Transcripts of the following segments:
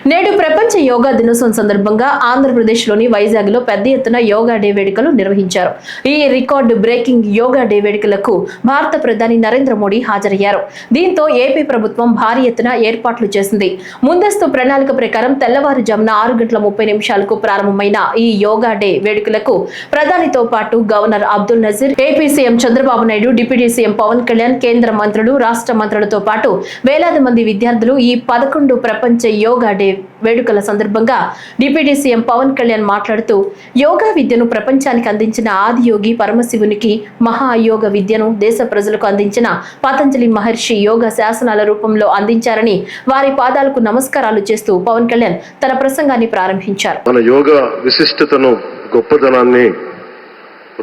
నేడు ప్రపంచ యోగా దినోత్సవం సందర్భంగా ఆంధ్రప్రదేశ్లోని వైజాగ్లో పెద్ద ఎత్తున యోగా డే వేడుకలు నిర్వహించారు. ఈ రికార్డు బ్రేకింగ్ యోగా డే వేడుకలకు భారత ప్రధాని నరేంద్ర మోడీ హాజరయ్యారు. దీంతో ఏపీ ప్రభుత్వం భారీ ఎత్తున ఏర్పాట్లు చేసింది. ముందస్తు ప్రణాళిక ప్రకారం తెల్లవారుజామున 6:30 ప్రారంభమైన ఈ యోగా డే వేడుకలకు ప్రధానితో పాటు governor Abdul Nazir, AP CM Chandrababu Naidu, deputy CM Pawan Kalyan, కేంద్ర మంత్రులు, రాష్ట్ర మంత్రులతో పాటు వేలాది మంది విద్యార్థులు ఈ 11 ప్రపంచ యోగా డే వేడుకల సందర్భంగా డిప్యూటీ సీఎం పవన్ కళ్యాణ్ మాట్లాడుతూ, యోగా విద్యను ప్రపంచానికి అందించిన ఆదియోగి పరమశివునికి, మహాయోగ విద్యను దేశ ప్రజలకు అందించిన పతంజలి మహర్షి యోగా శాసనాల రూపంలో అందించారని వారి పాదాలకు నమస్కారాలు చేస్తూ పవన్ కళ్యాణ్ తన ప్రసంగాన్ని ప్రారంభించారు. మన యోగా విశిష్టతను, గొప్పదనాన్ని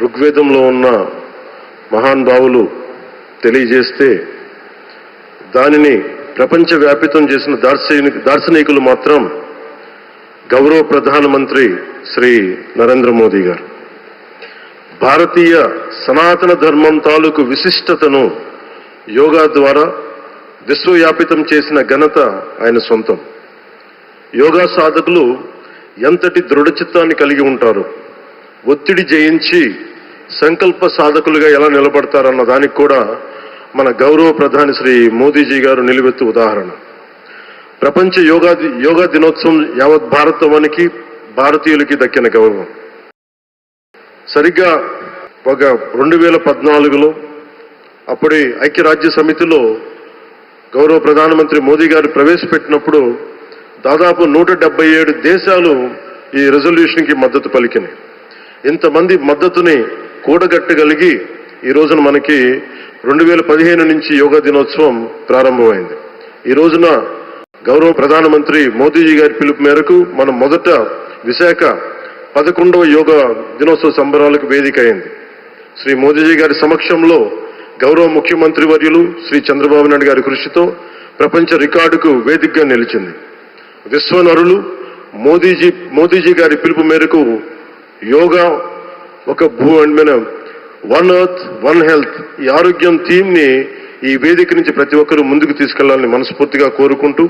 ఋగ్వేదంలో ఉన్న మహానుభావులు తెలియజేస్తే దానిని ప్రపంచవ్యాపితం చేసిన దార్శనికులు మాత్రం గౌరవ ప్రధానమంత్రి శ్రీ నరేంద్ర మోదీ గారు. భారతీయ సనాతన ధర్మం తాలూకు విశిష్టతను యోగా ద్వారా విశ్వవ్యాపితం చేసిన ఘనత ఆయన సొంతం. యోగా సాధకులు ఎంతటి దృఢచిత్తాన్ని కలిగి ఉంటారు, ఒత్తిడి జయించి సంకల్ప సాధకులుగా ఎలా నిలబడతారన్న దానికి కూడా మన గౌరవ ప్రధాని శ్రీ మోదీజీ గారు నిలువెత్తు ఉదాహరణ. ప్రపంచ యోగా దినోత్సవం యావత్ భారతవానికి, భారతీయులకి దక్కిన గౌరవం. సరిగ్గా ఒక 2014లో అప్పటి ఐక్యరాజ్య సమితిలో గౌరవ ప్రధానమంత్రి మోదీ గారు ప్రవేశపెట్టినప్పుడు దాదాపు 177 దేశాలు ఈ రెజల్యూషన్కి మద్దతు పలికినాయి. ఇంతమంది మద్దతుని కూడగట్టగలిగి ఈ రోజున మనకి 2015 నుంచి యోగా దినోత్సవం ప్రారంభమైంది. ఈ రోజున గౌరవ ప్రధానమంత్రి మోదీజీ గారి పిలుపు మేరకు మనం మొదట విశాఖ 11వ యోగా దినోత్సవ సంబరాలకు వేదిక అయింది. శ్రీ మోదీజీ గారి సమక్షంలో గౌరవ ముఖ్యమంత్రి వర్యులు శ్రీ చంద్రబాబు నాయుడు గారి కృషితో ప్రపంచ రికార్డుకు వేదికగా నిలిచింది. విశ్వనరులు మోదీజీ గారి పిలుపు మేరకు యోగా ఒక వన్ ఎర్త్ వన్ హెల్త్, ఈ ఆరోగ్యం థీమ్ ని ఈ వేదిక నుంచి ప్రతి ఒక్కరూ ముందుకు తీసుకెళ్లాలని మనస్ఫూర్తిగా కోరుకుంటూ